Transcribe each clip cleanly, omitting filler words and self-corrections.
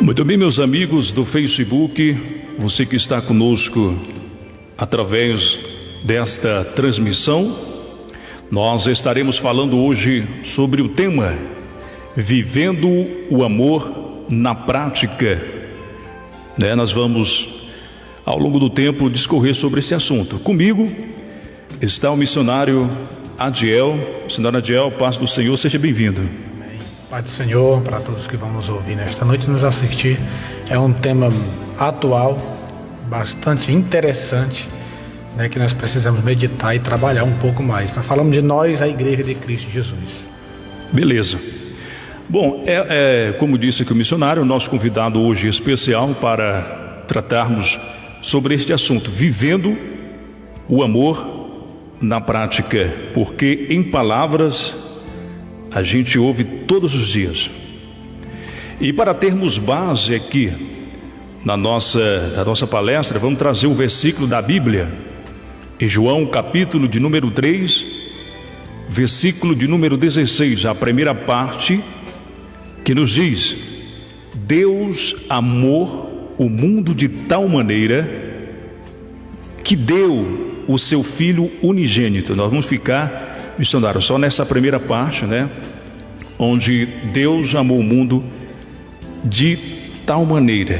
Muito bem, meus amigos do Facebook, você que está conosco através desta transmissão, nós estaremos falando hoje sobre o tema Vivendo o Amor na Prática. Nós vamos, ao longo do tempo, discorrer sobre esse assunto. Comigo está o missionário Adiel. Missionário Adiel, paz do Senhor, seja bem-vindo. Pai do Senhor, para todos que vão nos ouvir nesta noite e nos assistir, é um tema atual, bastante interessante, que nós precisamos meditar e trabalhar um pouco mais. Nós falamos de nós, a Igreja de Cristo Jesus. Beleza. Bom, como disse aqui o missionário, o nosso convidado hoje é especial para tratarmos sobre este assunto, vivendo o amor na prática, porque em palavras a gente ouve todos os dias. E para termos base aqui na nossa palestra, vamos trazer um versículo da Bíblia, em João capítulo de número 3, versículo de número 16, a primeira parte, que nos diz: Deus amou o mundo de tal maneira que deu o seu Filho unigênito. Nós vamos ficar, missionário, só nessa primeira parte, onde Deus amou o mundo de tal maneira.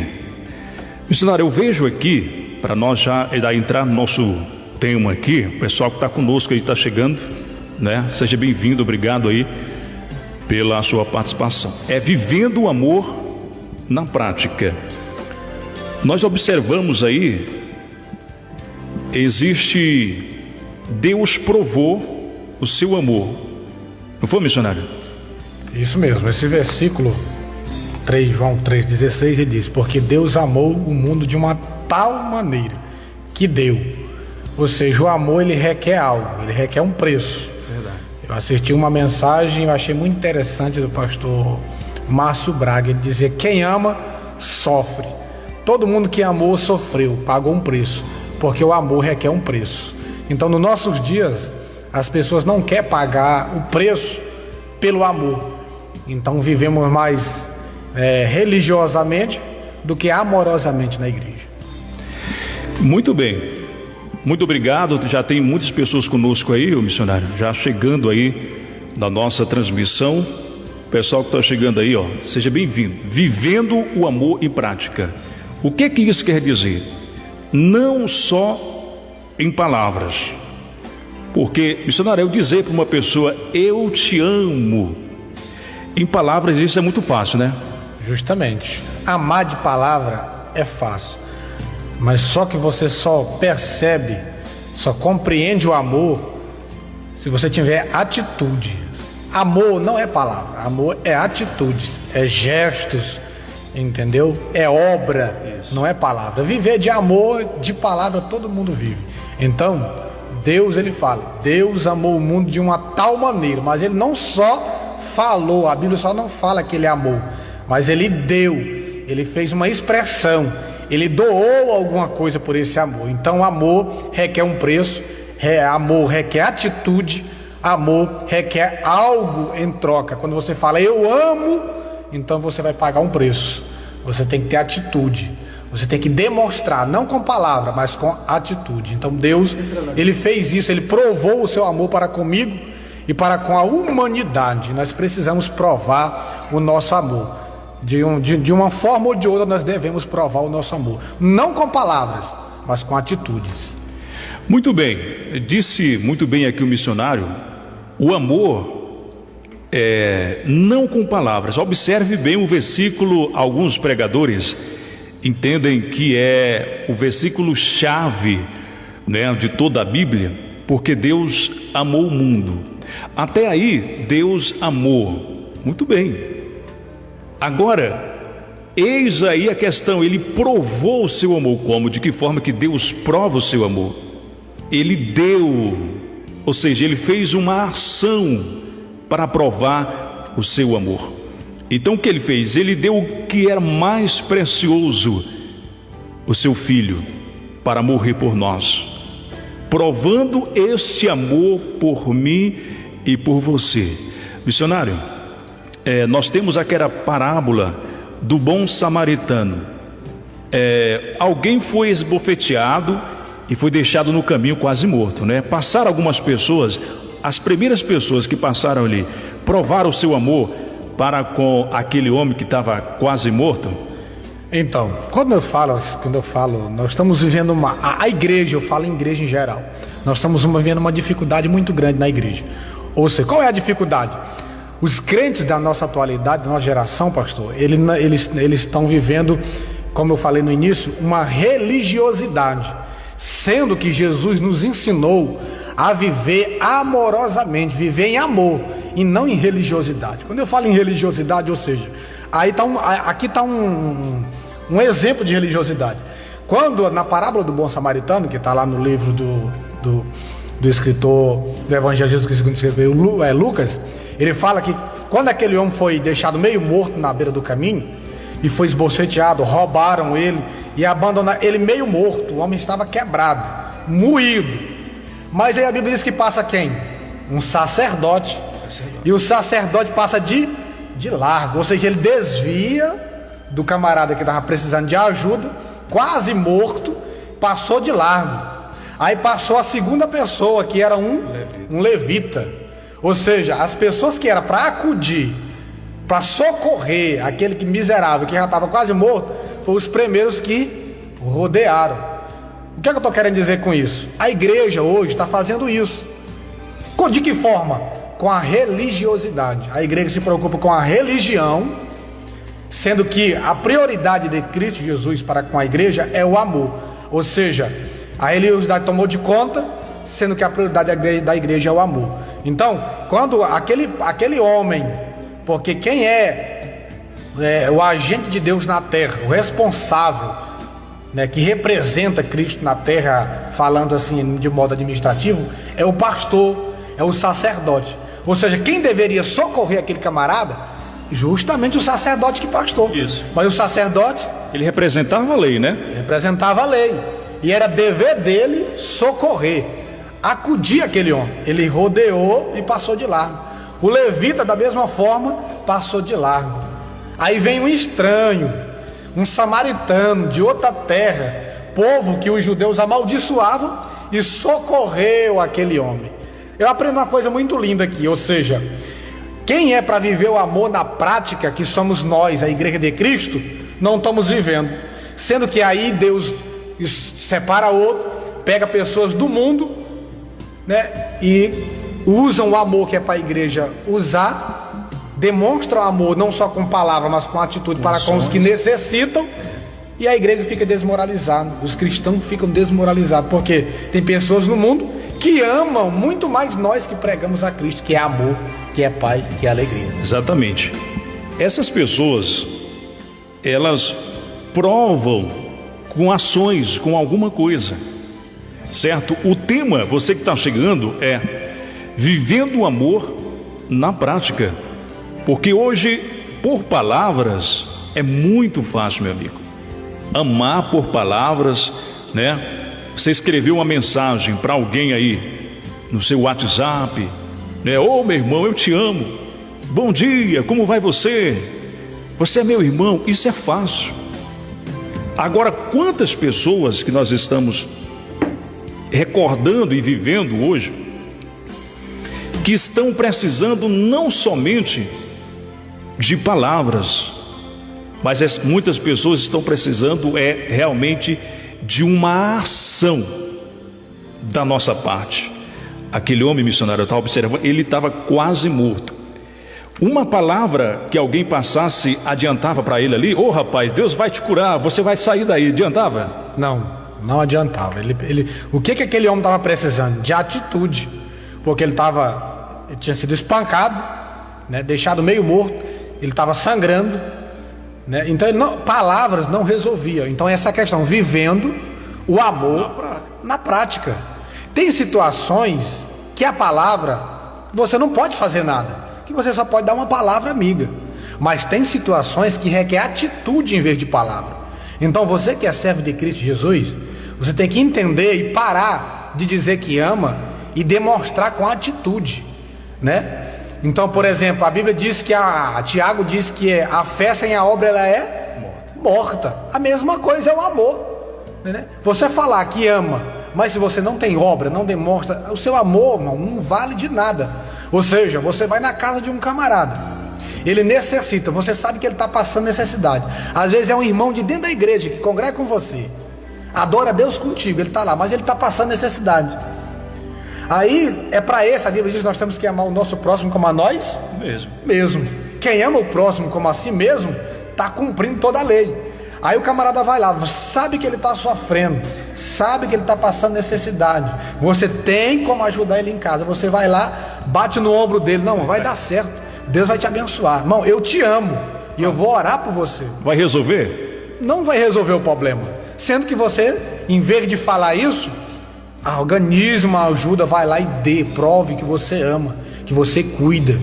Missionário, eu vejo aqui, para nós já entrar no nosso tema aqui, o pessoal que está conosco aí está chegando, seja bem-vindo, obrigado aí pela sua participação. É vivendo o amor na prática. Nós observamos aí, Deus provou o seu amor. Não foi, missionário? Isso mesmo, esse versículo 3, João 3,16, ele diz: porque Deus amou o mundo de uma tal maneira que deu. Ou seja, o amor, ele requer algo, ele requer um preço. Verdade. Eu assisti uma mensagem, eu achei muito interessante, do pastor Márcio Braga. Ele dizia: quem ama, sofre. Todo mundo que amou, sofreu, pagou um preço, porque o amor requer um preço. Então, nos nossos dias, as pessoas não querem pagar o preço pelo amor. Então vivemos mais religiosamente do que amorosamente na igreja. Muito bem, muito obrigado. Já tem muitas pessoas conosco aí, o missionário, já chegando aí na nossa transmissão. Pessoal que está chegando aí, seja bem-vindo. Vivendo o amor em prática. O que isso quer dizer? Não só em palavras. Porque, missionário, eu dizer para uma pessoa eu te amo, em palavras isso é muito fácil, Justamente. Amar de palavra é fácil, mas só que você só percebe, só compreende o amor se você tiver atitude. Amor não é palavra, amor é atitudes, é gestos, entendeu? É obra, isso. Não é palavra. Viver de amor, de palavra, todo mundo vive. Então Deus, ele fala, Deus amou o mundo de uma tal maneira, mas ele não só falou, a Bíblia só não fala que ele amou, mas ele deu, ele fez uma expressão, ele doou alguma coisa por esse amor. Então amor requer um preço, amor requer atitude, amor requer algo em troca. Quando você fala eu amo, então você vai pagar um preço, você tem que ter atitude. Você tem que demonstrar, não com palavra, mas com atitude. Então Deus, ele fez isso, ele provou o seu amor para comigo e para com a humanidade. Nós precisamos provar o nosso amor. De uma forma ou de outra nós devemos provar o nosso amor. Não com palavras, mas com atitudes. Muito bem, disse muito bem aqui o missionário, o amor não com palavras. Observe bem o versículo, alguns pregadores entendem que é o versículo chave, de toda a Bíblia, porque Deus amou o mundo. Até aí Deus amou, muito bem. Agora, eis aí a questão, ele provou o seu amor. Como? De que forma que Deus prova o seu amor? Ele deu, ou seja, ele fez uma ação para provar o seu amor. Então o que ele fez? Ele deu o que era mais precioso, o seu Filho, para morrer por nós, provando este amor por mim e por você. Missionário, nós temos aquela parábola do bom samaritano. Alguém foi esbofeteado e foi deixado no caminho quase morto, né? Passaram algumas pessoas, as primeiras pessoas que passaram ali, provaram o seu amor para com aquele homem que estava quase morto. Então, quando eu falo, nós estamos vivendo a igreja, eu falo em igreja em geral, nós estamos vivendo uma dificuldade muito grande na igreja. Ou seja, qual é a dificuldade? Os crentes da nossa atualidade, da nossa geração, pastor, eles estão vivendo, como eu falei no início, uma religiosidade, sendo que Jesus nos ensinou a viver amorosamente, viver em amor e não em religiosidade. Quando eu falo em religiosidade, ou seja, aqui está um exemplo de religiosidade. Quando na parábola do bom samaritano, que está lá no livro do escritor do Evangelho de Jesus Cristo, que escreveu Lucas, ele fala que quando aquele homem foi deixado meio morto na beira do caminho e foi esboceteado, roubaram ele e abandonaram ele meio morto. O homem estava quebrado, moído. Mas aí a Bíblia diz que passa quem? Um sacerdote. E o sacerdote passa de largo, ou seja, ele desvia do camarada que estava precisando de ajuda, quase morto, passou de largo. Aí passou a segunda pessoa, que era um levita. Ou seja, as pessoas que eram para acudir, para socorrer aquele que miserável, que já estava quase morto, foram os primeiros que rodearam. O que é que eu estou querendo dizer com isso? A igreja hoje está fazendo isso. De que forma? Com a religiosidade. A igreja se preocupa com a religião, sendo que a prioridade de Cristo Jesus para com a igreja é o amor. Ou seja, a religiosidade tomou de conta, sendo que a prioridade da igreja é o amor. Então, quando aquele homem, porque quem é o agente de Deus na terra, o responsável, né, que representa Cristo na terra, falando assim de modo administrativo, é o pastor, é o sacerdote. Ou seja, quem deveria socorrer aquele camarada? Justamente o sacerdote que pastor. Isso. Mas o sacerdote, ele representava a lei, né? Representava a lei. E era dever dele socorrer, acudir aquele homem. Ele rodeou e passou de largo. O levita, da mesma forma, passou de largo. Aí vem um estranho, um samaritano de outra terra, povo que os judeus amaldiçoavam, e socorreu aquele homem. Eu aprendo uma coisa muito linda aqui, ou seja, quem é para viver o amor na prática, que somos nós, a igreja de Cristo, não estamos vivendo. Sendo que aí Deus separa outro, pega pessoas do mundo, né, e usam o amor que é para a igreja usar, demonstram amor não só com palavra, mas com atitude para com os que necessitam, e a igreja fica desmoralizada, os cristãos ficam desmoralizados, porque tem pessoas no mundo que amam muito mais nós que pregamos a Cristo, que é amor, que é paz, que é alegria. Exatamente. Essas pessoas, elas provam com ações, com alguma coisa, certo? O tema, você que está chegando, é vivendo o amor na prática, porque hoje, por palavras, é muito fácil, meu amigo, amar por palavras, né? Você escreveu uma mensagem para alguém aí no seu WhatsApp, né? Ô, meu irmão, eu te amo, bom dia, como vai você? Você é meu irmão. Isso é fácil. Agora, quantas pessoas que nós estamos recordando e vivendo hoje, que estão precisando não somente de palavras, mas muitas pessoas estão precisando realmente de uma ação da nossa parte. Aquele homem missionário, eu estava observando, ele estava quase morto. Uma palavra que alguém passasse adiantava para ele ali: ô rapaz, Deus vai te curar, você vai sair daí. Adiantava? Não adiantava. O que aquele homem estava precisando? De atitude. Porque ele tinha sido espancado, né, deixado meio morto, ele estava sangrando, né? Então palavras não resolviam. Então essa questão, vivendo o amor na prática. Tem situações que a palavra, você não pode fazer nada, que você só pode dar uma palavra amiga. Mas tem situações que requer atitude em vez de palavra. Então você que é servo de Cristo Jesus, você tem que entender e parar de dizer que ama e demonstrar com atitude, né? Então, por exemplo, a Bíblia diz que Tiago diz que a fé sem a obra ela é morta. A mesma coisa é o amor, né? Você falar que ama, mas se você não tem obra, não demonstra, o seu amor, irmão, não vale de nada. Ou seja, você vai na casa de um camarada, ele necessita, você sabe que ele está passando necessidade. Às vezes é um irmão de dentro da igreja que congrega com você, adora a Deus contigo, ele está lá, mas ele está passando necessidade. Aí é para esse, a Bíblia diz que nós temos que amar o nosso próximo como a nós mesmo. Quem ama o próximo como a si mesmo está cumprindo toda a lei. Aí o camarada vai lá, sabe que ele está sofrendo, sabe que ele está passando necessidade, você tem como ajudar ele em casa, você vai lá, bate no ombro dele, não, vai dar certo, Deus vai te abençoar, irmão, eu te amo e eu vou orar por você. Vai resolver? Não vai resolver o problema, sendo que você, em vez de falar isso, organize uma ajuda, vai lá e prove que você ama, que você cuida,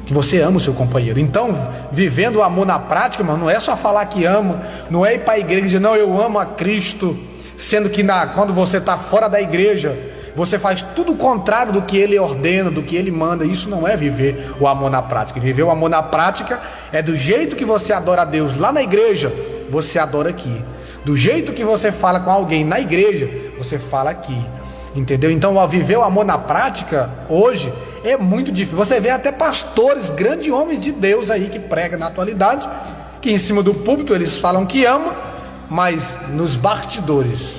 que você ama o seu companheiro. Então, vivendo o amor na prática, mano, não é só falar que ama, não é ir para a igreja e dizer, não, eu amo a Cristo, sendo que quando você está fora da igreja, você faz tudo o contrário do que ele ordena, do que ele manda. Isso não é viver o amor na prática. Viver o amor na prática é do jeito que você adora a Deus lá na igreja, você adora aqui. Do jeito que você fala com alguém na igreja, você fala aqui. Entendeu? Então, ao viver o amor na prática, hoje, é muito difícil. Você vê até pastores, grandes homens de Deus aí que pregam na atualidade, que em cima do púlpito eles falam que amam, mas nos bastidores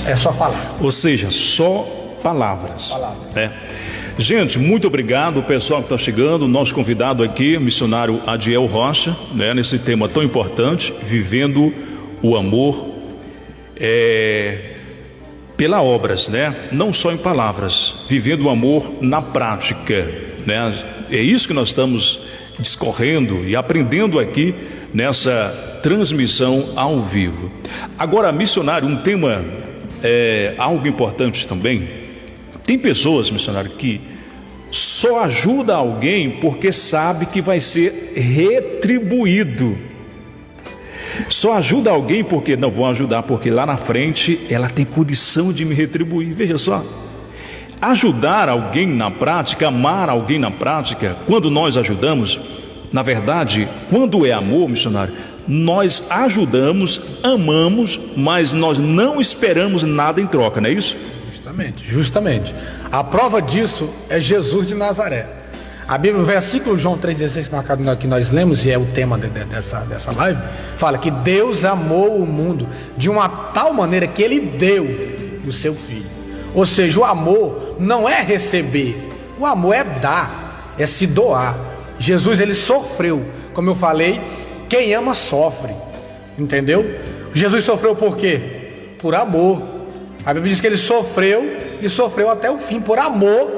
é só falar. Ou seja, só palavras. É. Gente, muito obrigado, o pessoal que está chegando, nosso convidado aqui, missionário Adiel Rocha, né, nesse tema tão importante, vivendo o amor pela obras, né? Não só em palavras, vivendo o amor na prática, né? É isso que nós estamos discorrendo e aprendendo aqui nessa transmissão ao vivo. Agora, missionário, um tema algo importante também. Tem pessoas, missionário, que só ajuda alguém porque sabe que vai ser retribuído. Só ajuda alguém porque, não, vou ajudar porque lá na frente ela tem condição de me retribuir. Veja só, ajudar alguém na prática, amar alguém na prática, quando nós ajudamos, na verdade, quando é amor, missionário, nós ajudamos, amamos, mas nós não esperamos nada em troca, não é isso? Justamente. A prova disso é Jesus de Nazaré. A Bíblia, no versículo João 3,16 que nós lemos, e é o tema dessa live, fala que Deus amou o mundo de uma tal maneira que Ele deu o seu Filho. Ou seja, o amor não é receber, o amor é dar, é se doar. Jesus, Ele sofreu, como eu falei, quem ama sofre, entendeu? Jesus sofreu por quê? Por amor. A Bíblia diz que Ele sofreu e sofreu até o fim, por amor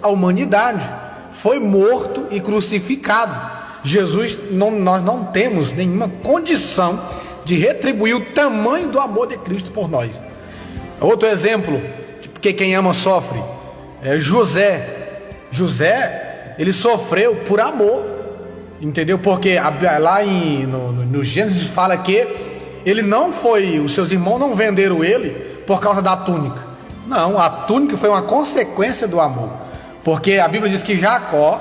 à humanidade. Foi morto e crucificado. Jesus, nós não temos nenhuma condição de retribuir o tamanho do amor de Cristo por nós. Outro exemplo, porque quem ama sofre, é José. José, ele sofreu por amor, entendeu? Porque lá no Gênesis fala que ele não foi, os seus irmãos não venderam ele por causa da túnica. Não, a túnica foi uma consequência do amor. Porque a Bíblia diz que Jacó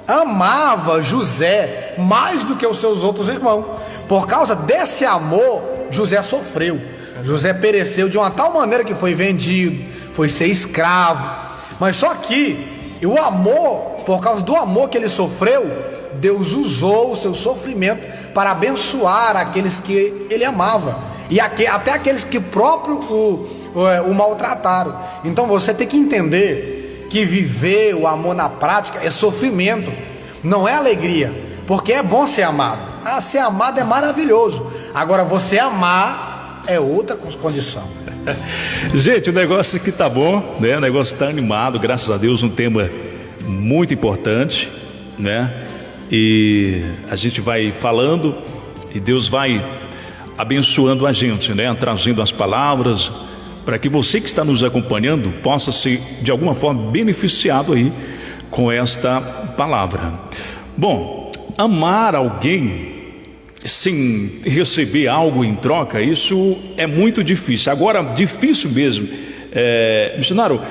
amava José mais do que os seus outros irmãos. Por causa desse amor, José sofreu. José pereceu de uma tal maneira que foi vendido, foi ser escravo. Mas só que o amor, por causa do amor que ele sofreu, Deus usou o seu sofrimento para abençoar aqueles que ele amava. E até aqueles que próprio o maltrataram. Então você tem que entender que viver o amor na prática é sofrimento, não é alegria, porque é bom ser amado. Ser amado é maravilhoso. Agora você amar é outra condição. Gente, o negócio aqui tá bom, né? O negócio tá animado, graças a Deus, um tema muito importante, né? E a gente vai falando e Deus vai abençoando a gente, né? Trazendo as palavras, para que você que está nos acompanhando possa ser de alguma forma beneficiado aí com esta palavra. Bom, amar alguém sem receber algo em troca, isso é muito difícil. Agora, difícil mesmo, missionário,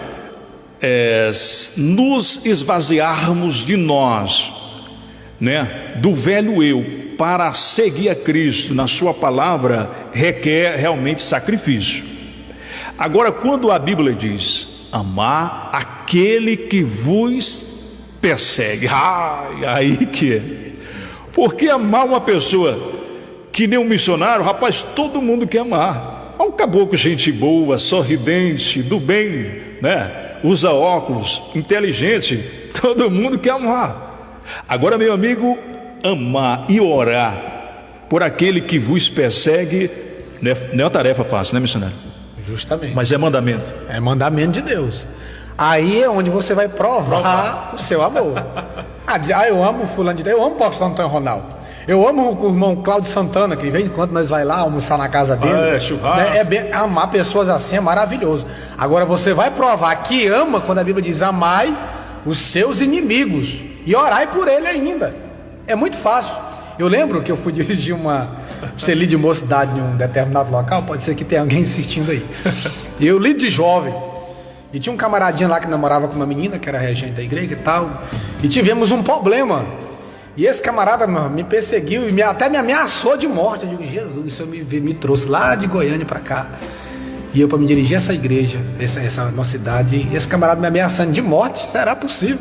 nos esvaziarmos de nós, né, do velho eu, para seguir a Cristo na sua palavra, requer realmente sacrifício. Agora, quando a Bíblia diz amar aquele que vos persegue, aí que é. Porque amar uma pessoa que nem um missionário, rapaz, todo mundo quer amar. Um caboclo, gente boa, sorridente, do bem, né? Usa óculos, inteligente, todo mundo quer amar. Agora, meu amigo, amar e orar por aquele que vos persegue não é uma tarefa fácil, né, missionário? Justamente. Mas é mandamento. É mandamento de Deus. Aí é onde você vai provar o seu amor. Eu amo fulano de Deus, eu amo o pastor Antônio Ronaldo. Eu amo o irmão Cláudio Santana, que de vez em quando nós vai lá almoçar na casa dele. Churrasco. Amar pessoas assim é maravilhoso. Agora você vai provar que ama quando a Bíblia diz amai os seus inimigos e orai por ele ainda. É muito fácil. Eu lembro que eu fui dirigir uma CELI de mocidade em um determinado local, pode ser que tenha alguém assistindo aí. E eu lido de jovem. E tinha um camaradinho lá que namorava com uma menina, que era regente da igreja e tal. E tivemos um problema. E esse camarada me perseguiu e até me ameaçou de morte. Eu digo, Jesus, isso me trouxe lá de Goiânia para cá. E eu para me dirigir a essa igreja, essa nossa cidade, e esse camarada me ameaçando de morte, será possível,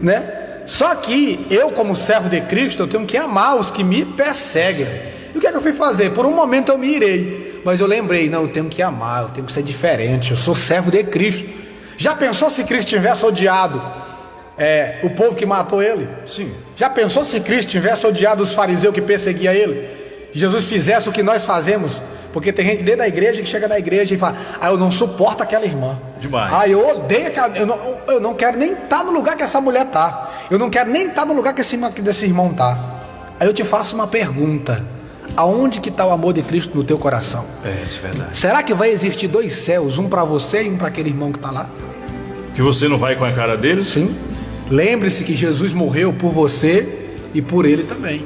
né? Só que eu, como servo de Cristo, eu tenho que amar os que me perseguem. E o que é que eu fui fazer? Por um momento eu me irei, mas eu lembrei, não, eu tenho que amar, eu tenho que ser diferente, eu sou servo de Cristo. Já pensou se Cristo tivesse odiado o povo que matou ele? Sim. Já pensou se Cristo tivesse odiado os fariseus que perseguiam ele? Jesus fizesse o que nós fazemos? Porque tem gente dentro da igreja que chega na igreja e fala, eu não suporto aquela irmã. Demais. Eu odeio aquela... Eu não quero nem estar no lugar que essa mulher está. Eu não quero nem estar no lugar que desse irmão está. Aí eu te faço uma pergunta. Aonde que está o amor de Cristo no teu coração? Isso é verdade. Será que vai existir dois céus? Um para você e um para aquele irmão que está lá? Que você não vai com a cara dele? Sim. Lembre-se que Jesus morreu por você e por ele também.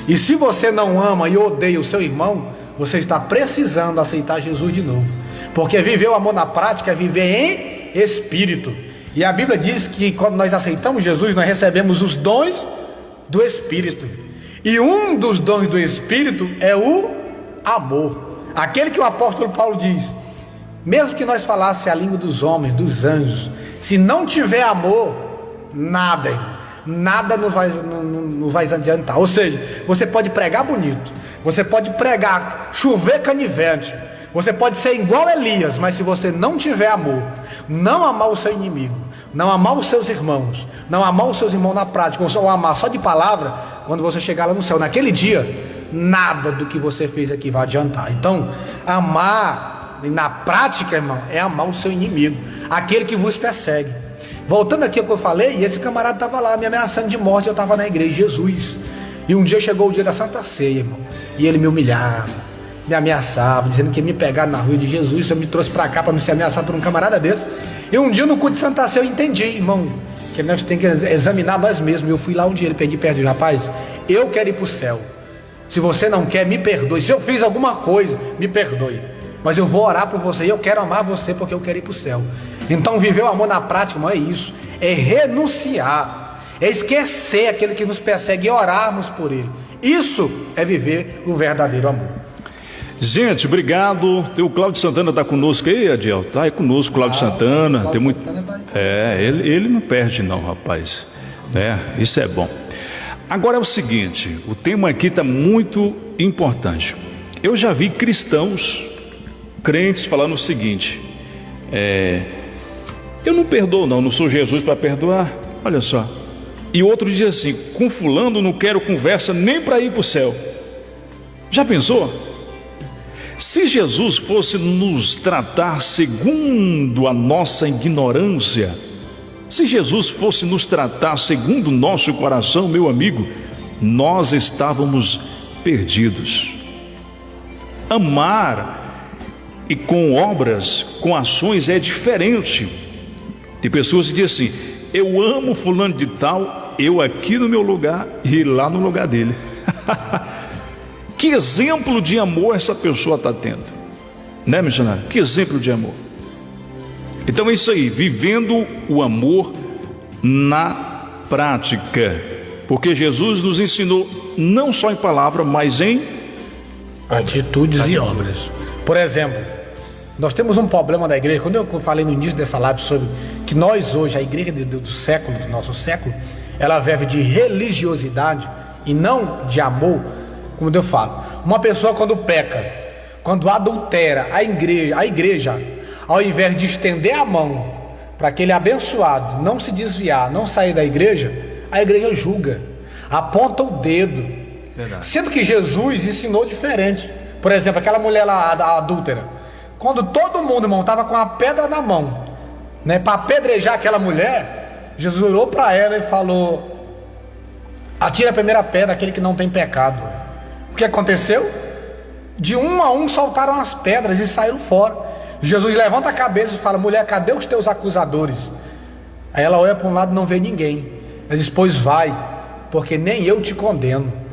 E se você não ama e odeia o seu irmão, você está precisando aceitar Jesus de novo. Porque viver o amor na prática é viver em espírito. E a Bíblia diz que quando nós aceitamos Jesus, nós recebemos os dons do Espírito. E um dos dons do Espírito é o amor. Aquele que o apóstolo Paulo diz, mesmo que nós falássemos a língua dos homens, dos anjos, se não tiver amor, nada nos vai adiantar. Ou seja, você pode pregar bonito, você pode pregar, chover canivete, você pode ser igual Elias, mas se você não tiver amor, não amar o seu inimigo, não amar os seus irmãos, não amar os seus irmãos na prática, ou só amar só de palavra, quando você chegar lá no céu, naquele dia, nada do que você fez aqui vai adiantar. Então, amar na prática, irmão, é amar o seu inimigo, aquele que vos persegue. Voltando aqui ao que eu falei, esse camarada estava lá me ameaçando de morte, eu estava na igreja de Jesus. E um dia chegou o dia da Santa Ceia, irmão, e ele me humilhava, me ameaçava, dizendo que ia me pegar na rua de Jesus. Eu me trouxe para cá para me ser ameaçado por um camarada desse. E um dia no culto de Santa Ceia eu entendi, irmão, que nós temos que examinar nós mesmos. Eu fui lá um dia, ele pedi perdão, rapaz, eu quero ir para o céu. Se você não quer, me perdoe. Se eu fiz alguma coisa, me perdoe. Mas eu vou orar por você e eu quero amar você porque eu quero ir para o céu. Então viver o amor na prática, irmão, é isso. É renunciar. É esquecer aquele que nos persegue e orarmos por ele. Isso é viver o verdadeiro amor. Gente, obrigado. O Cláudio Santana está conosco aí, Adiel? Está aí conosco, Cláudio Santana. Cláudio tem muito... Santana ele não perde não, rapaz. Isso é bom. Agora é o seguinte, o tema aqui está muito importante. Eu já vi cristãos, crentes, falando o seguinte: eu não perdoo não sou Jesus para perdoar, olha só. E outro diz assim, com fulano não quero conversa nem para ir para o céu. Já pensou? Se Jesus fosse nos tratar segundo a nossa ignorância, se Jesus fosse nos tratar segundo o nosso coração, meu amigo, nós estávamos perdidos. Amar e com obras, com ações é diferente. Tem pessoas que dizem assim, eu amo fulano de tal, eu aqui no meu lugar e lá no lugar dele. Que exemplo de amor essa pessoa está tendo, né, missionário? Que exemplo de amor. Então é isso aí, vivendo o amor na prática. Porque Jesus nos ensinou não só em palavra, mas em atitudes e obras. Por exemplo, nós temos um problema da igreja. Quando eu falei no início dessa live sobre que nós hoje, a igreja do século, do nosso século, ela vive de religiosidade e não de amor. Como eu falo, uma pessoa quando peca, quando adultera a igreja, ao invés de estender a mão para aquele abençoado não se desviar, não sair da igreja, a igreja julga, aponta o dedo. Verdade. Sendo que Jesus ensinou diferente. Por exemplo, aquela mulher lá, a adúltera, quando todo mundo, irmão, estava com a pedra na mão, né, para apedrejar aquela mulher, Jesus olhou para ela e falou: atira a primeira pedra aquele que não tem pecado. O que aconteceu? De um a um soltaram as pedras e saíram fora. Jesus levanta a cabeça e fala: mulher, cadê os teus acusadores? Aí ela olha para um lado e não vê ninguém. Ele diz: pois vai, porque nem eu te condeno.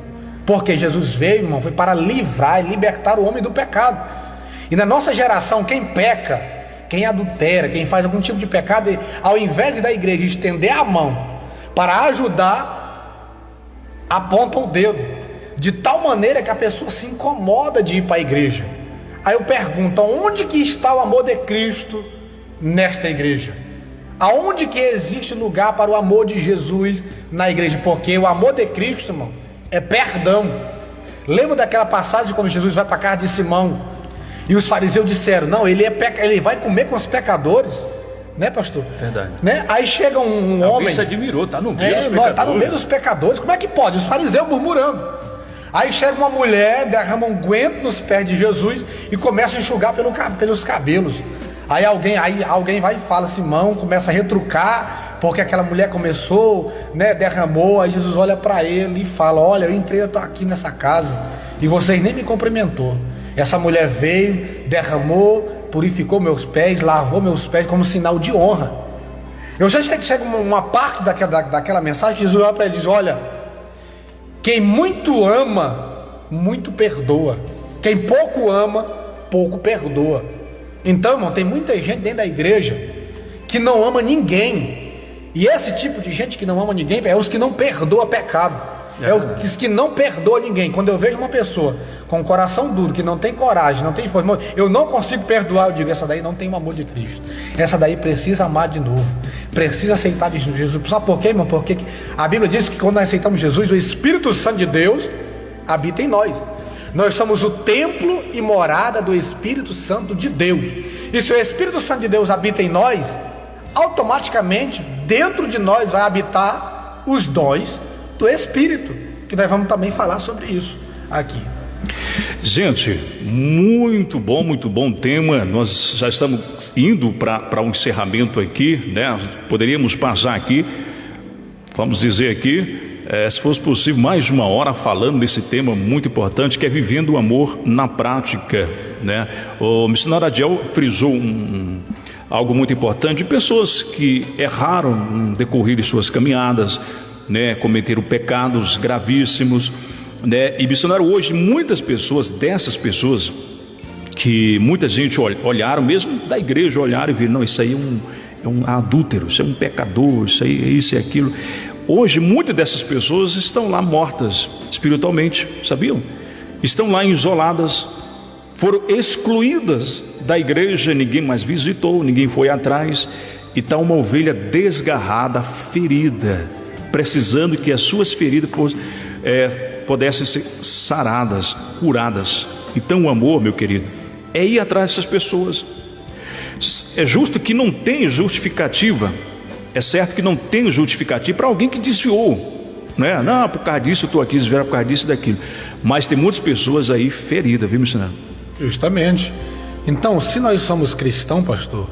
Porque Jesus veio, irmão, foi para livrar e libertar o homem do pecado. E na nossa geração, quem peca, quem adultera, quem faz algum tipo de pecado, ao invés da igreja estender a mão para ajudar, aponta o dedo, de tal maneira que a pessoa se incomoda de ir para a igreja. Aí eu pergunto: onde que está o amor de Cristo nesta igreja? Aonde que existe lugar para o amor de Jesus na igreja? Porque o amor de Cristo, irmão, é perdão. Lembra daquela passagem quando Jesus vai para a casa de Simão e os fariseus disseram: não, ele vai comer com os pecadores, né, pastor? Verdade. Né? Aí chega um homem, se admirou, está no meio dos pecadores. Está no meio dos pecadores. Como é que pode? Os fariseus murmurando. Aí chega uma mulher, derrama um unguento nos pés de Jesus e começa a enxugar pelos cabelos. Aí alguém vai e fala: Simão, começa a retrucar, porque aquela mulher começou, né, derramou. Aí Jesus olha para ele e fala: olha, eu entrei, eu estou aqui nessa casa e vocês nem me cumprimentou. Essa mulher veio, derramou, purificou meus pés, lavou meus pés como sinal de honra. Eu já chego uma parte daquela mensagem, Jesus olha para ele e diz: olha, quem muito ama, muito perdoa. Quem pouco ama, pouco perdoa. Então, irmão, tem muita gente dentro da igreja que não ama ninguém. E esse tipo de gente que não ama ninguém é os que não perdoa pecado. É os que não perdoa ninguém. Quando eu vejo uma pessoa com o coração duro, que não tem coragem, não tem força, eu não consigo perdoar, eu digo: essa daí não tem o amor de Cristo. Essa daí precisa amar de novo, precisa aceitar de Jesus. Sabe por quê, irmão? Porque a Bíblia diz que quando nós aceitamos Jesus, o Espírito Santo de Deus habita em nós. Nós somos o templo e morada do Espírito Santo de Deus. E se o Espírito Santo de Deus habita em nós, automaticamente dentro de nós vai habitar os dons do Espírito, que nós vamos também falar sobre isso aqui. Gente, muito bom tema. Nós já estamos indo para um encerramento aqui, né? Poderíamos passar aqui, vamos dizer aqui, se fosse possível, mais de uma hora falando desse tema muito importante, que é vivendo o amor na prática, né? O missionário Adiel frisou algo muito importante, de pessoas que erraram no decorrer de suas caminhadas, né? Cometeram pecados gravíssimos, né? E missionário, hoje muitas pessoas, dessas pessoas que muita gente olharam, mesmo da igreja, olharam e viram: não, isso aí é um adúltero, isso é um pecador, isso aí é isso e aquilo. Hoje muitas dessas pessoas estão lá mortas espiritualmente, sabiam? Estão lá isoladas, foram excluídas da igreja, ninguém mais visitou, ninguém foi atrás, e está uma ovelha desgarrada, ferida, precisando que as suas feridas pudessem ser saradas, curadas. Então o amor, meu querido, é ir atrás dessas pessoas. É justo que não tenha justificativa, é certo que não tem justificativa para alguém que desviou, né? Não, por causa disso eu estou aqui, desviar por causa disso e daquilo. Mas tem muitas pessoas aí feridas, viu, missionário? Justamente. Então, se nós somos cristãos, pastor,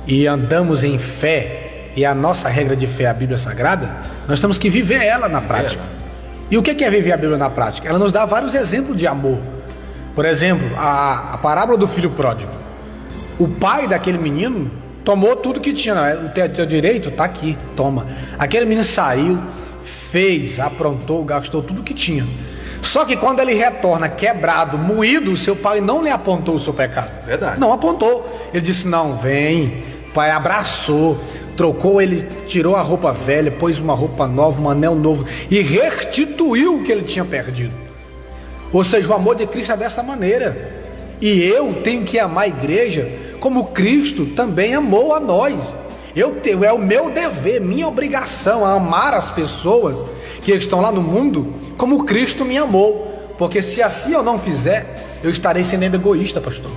e andamos em fé, e a nossa regra de fé é a Bíblia Sagrada, nós temos que viver ela na prática. E o que é viver a Bíblia na prática? Ela nos dá vários exemplos de amor. Por exemplo, a parábola do filho pródigo. O pai daquele menino tomou tudo que tinha. O teu direito está aqui, toma. Aquele menino saiu, fez, aprontou, gastou tudo que tinha. Só que quando ele retorna quebrado, moído, o seu pai não lhe apontou o seu pecado. Verdade. Não apontou. Ele disse: não, vem, Pai abraçou, trocou ele, tirou a roupa velha, pôs uma roupa nova, um anel novo e restituiu o que ele tinha perdido. Ou seja, o amor de Cristo é dessa maneira. E eu tenho que amar a igreja como Cristo também amou a nós. É o meu dever, minha obrigação a amar as pessoas que estão lá no mundo como Cristo me amou. Porque se assim eu não fizer, eu estarei sendo egoísta, pastor.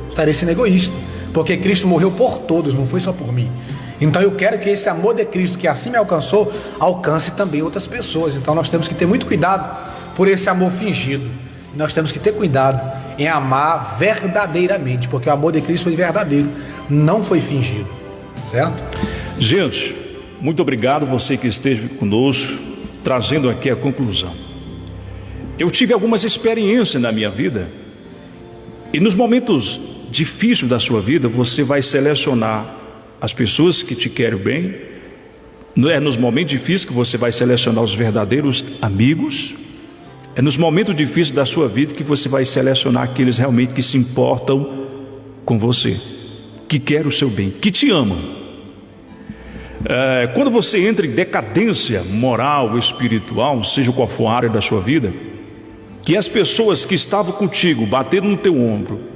Estarei sendo egoísta. Porque Cristo morreu por todos, não foi só por mim. Então eu quero que esse amor de Cristo, que assim me alcançou, alcance também outras pessoas. Então nós temos que ter muito cuidado por esse amor fingido. Nós temos que ter cuidado em amar verdadeiramente, porque o amor de Cristo foi verdadeiro, não foi fingido. Certo? Gente, muito obrigado você que esteve conosco, trazendo aqui a conclusão. Eu tive algumas experiências na minha vida, e nos momentos difíceis da sua vida, você vai selecionar as pessoas que te querem bem. Não é nos momentos difíceis que você vai selecionar os verdadeiros amigos. É nos momentos difíceis da sua vida que você vai selecionar aqueles realmente que se importam com você, que querem o seu bem, que te amam. Quando você entra em decadência moral, espiritual, seja qual for a área da sua vida, que as pessoas que estavam contigo, bateram no teu ombro,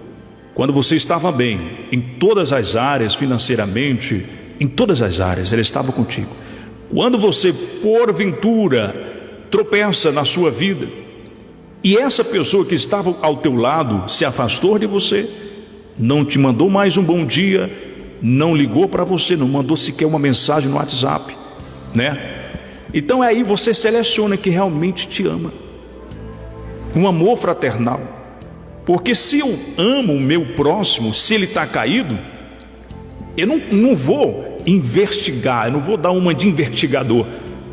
quando você estava bem, em todas as áreas, financeiramente, em todas as áreas, ela estava contigo. Quando você, porventura, tropeça na sua vida, e essa pessoa que estava ao teu lado se afastou de você, não te mandou mais um bom dia, não ligou para você, não mandou sequer uma mensagem no WhatsApp, né? Então aí você seleciona que realmente te ama, um amor fraternal. Porque se eu amo o meu próximo, se ele está caído, eu não vou investigar, eu não vou dar uma de investigador.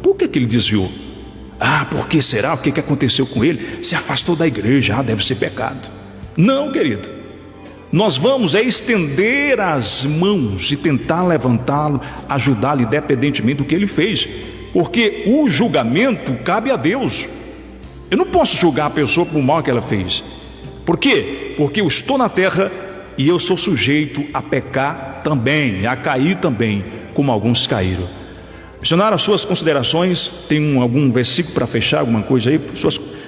Por que ele desviou? Por que será? O que aconteceu com ele? Se afastou da igreja, deve ser pecado. Não, querido. Nós vamos estender as mãos e tentar levantá-lo, ajudá-lo, independentemente do que ele fez. Porque o julgamento cabe a Deus. Eu não posso julgar a pessoa por mal que ela fez. Por quê? Porque eu estou na terra e eu sou sujeito a pecar também, a cair também, como alguns caíram. Missionário, as suas considerações, tem algum versículo para fechar, alguma coisa aí?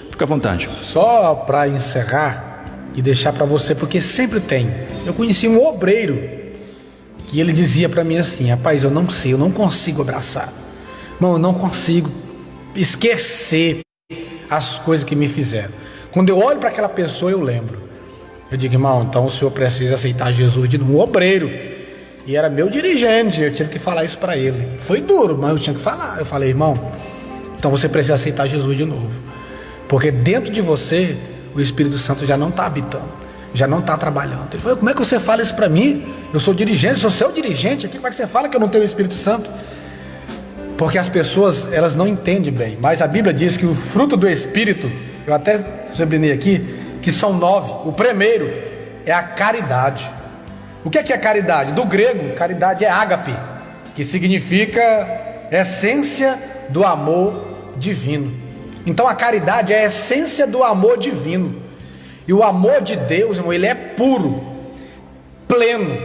Fica à vontade. Só para encerrar e deixar para você, porque sempre tem. Eu conheci um obreiro que ele dizia para mim assim: rapaz, eu não sei, eu não consigo abraçar. Não, eu não consigo esquecer as coisas que me fizeram. Quando eu olho para aquela pessoa, eu lembro. Eu digo: irmão, então o senhor precisa aceitar Jesus de novo. Um obreiro. E era meu dirigente, eu tive que falar isso para ele. Foi duro, mas eu tinha que falar. Eu falei: irmão, então você precisa aceitar Jesus de novo. Porque dentro de você, o Espírito Santo já não está habitando, já não está trabalhando. Ele falou: como é que você fala isso para mim? Eu sou dirigente, sou seu dirigente aqui, como é que você fala que eu não tenho o Espírito Santo? Porque as pessoas, elas não entendem bem. Mas a Bíblia diz que o fruto do Espírito, eu até sublinhei aqui, que são 9. O primeiro é a caridade. O que é caridade? Do grego, caridade é ágape, que significa essência do amor divino. Então a caridade é a essência do amor divino. E o amor de Deus, irmão, ele é puro, pleno.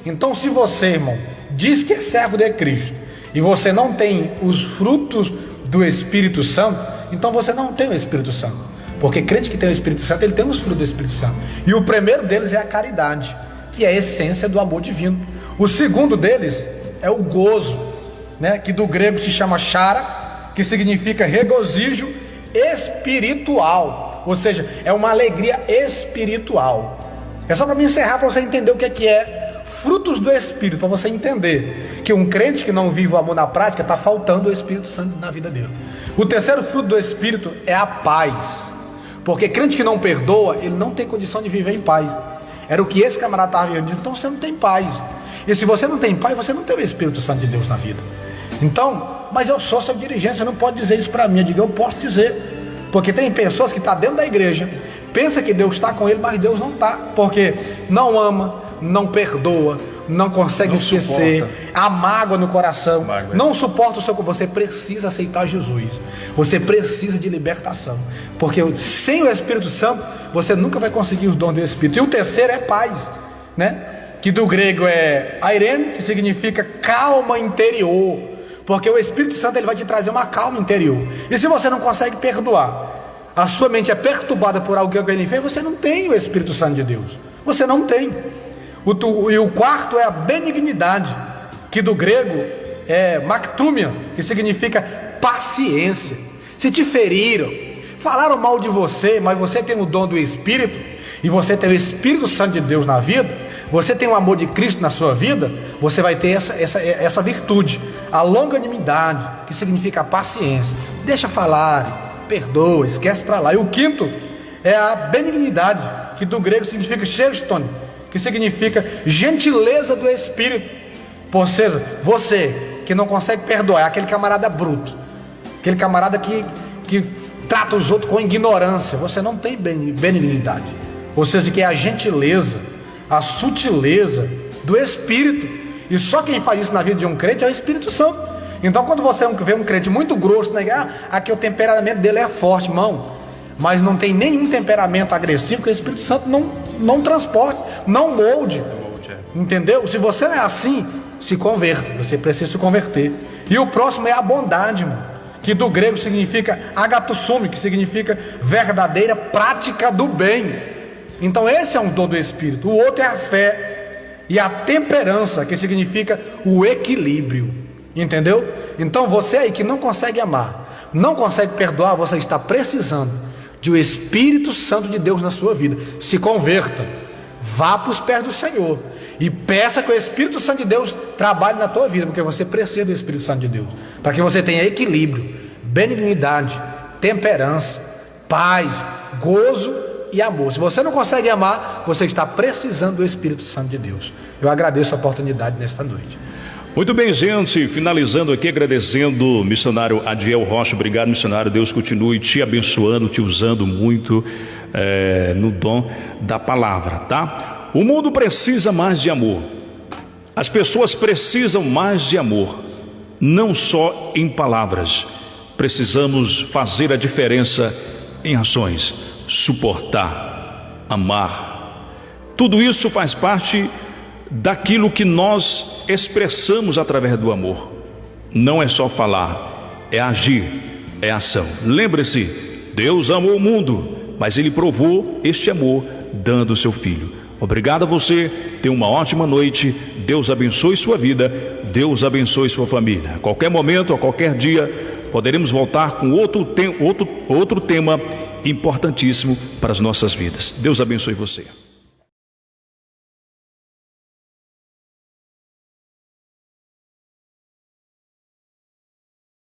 Então se você, irmão, diz que é servo de Cristo e você não tem os frutos do Espírito Santo, então você não tem o Espírito Santo. Porque crente que tem o Espírito Santo, ele tem os frutos do Espírito Santo. E o primeiro deles é a caridade, que é a essência do amor divino. O segundo deles é o gozo, né? Que do grego se chama chara, que significa regozijo espiritual. Ou seja, é uma alegria espiritual. É só para me encerrar, para você entender o que é frutos do Espírito, para você entender que um crente que não vive o amor na prática, está faltando o Espírito Santo na vida dele. O terceiro fruto do Espírito é a paz. Porque crente que não perdoa, ele não tem condição de viver em paz. Era o que esse camarada estava vivendo. Então você não tem paz. E se você não tem paz, você não tem o Espírito Santo de Deus na vida. Então, mas eu sou seu dirigente, você não pode dizer isso para mim. Eu digo: eu posso dizer. Porque tem pessoas que estão dentro da igreja, pensa que Deus está com ele, mas Deus não está. Porque não ama, não perdoa, não consegue esquecer, a mágoa no coração, não suporta o seu. Você precisa aceitar Jesus. Você precisa de libertação. Porque sem o Espírito Santo, você nunca vai conseguir os dons do Espírito. E o terceiro é paz, né? que do grego é airene, que significa calma interior, porque o Espírito Santo ele vai te trazer uma calma interior. E se você não consegue perdoar, a sua mente é perturbada por algo que ele fez, você não tem o Espírito Santo de Deus. Você não tem. E o quarto é a benignidade, que do grego é mactúmia, que significa paciência. Se te feriram, falaram mal de você, mas você tem o dom do Espírito, e você tem o Espírito Santo de Deus na vida, você tem o amor de Cristo na sua vida, você vai ter essa virtude, a longanimidade, que significa a paciência. Deixa falar, perdoa, esquece para lá. E o quinto é a benignidade, que do grego significa cheston, que significa gentileza do Espírito. Ou seja, você que não consegue perdoar, é aquele camarada bruto, aquele camarada que trata os outros com ignorância, você não tem benignidade. Ou seja, que é a gentileza, a sutileza do Espírito. E só quem faz isso na vida de um crente é o Espírito Santo. Então quando você vê um crente muito grosso, né, aqui o temperamento dele é forte, irmão, mas não tem nenhum temperamento agressivo, que o Espírito Santo não transporte, não molde. Entendeu? Se você é assim, se converta, você precisa se converter. E o próximo é a bondade, irmão, que do grego significa agatossume, que significa verdadeira prática do bem. Então esse é um dom do Espírito. O outro é a fé e a temperança, que significa o equilíbrio. Entendeu? Então você aí que não consegue amar, não consegue perdoar, você está precisando de o Espírito Santo de Deus na sua vida. Se converta, vá para os pés do Senhor e peça que o Espírito Santo de Deus trabalhe na tua vida, porque você precisa do Espírito Santo de Deus, para que você tenha equilíbrio, benignidade, temperança, paz, gozo e amor. Se você não consegue amar, você está precisando do Espírito Santo de Deus. Eu agradeço a oportunidade nesta noite. Muito bem, gente, finalizando aqui, agradecendo o missionário Adiel Rocha. Obrigado, missionário, Deus continue te abençoando, te usando muito no dom da palavra, tá? O mundo precisa mais de amor, as pessoas precisam mais de amor, não só em palavras. Precisamos fazer a diferença em ações, suportar, amar. Tudo isso faz parte daquilo que nós expressamos através do amor. Não é só falar, é agir, é ação. Lembre-se, Deus amou o mundo, mas Ele provou este amor dando o seu Filho. Obrigado a você, tenha uma ótima noite, Deus abençoe sua vida, Deus abençoe sua família. A qualquer momento, a qualquer dia, poderemos voltar com outro tema importantíssimo para as nossas vidas. Deus abençoe você.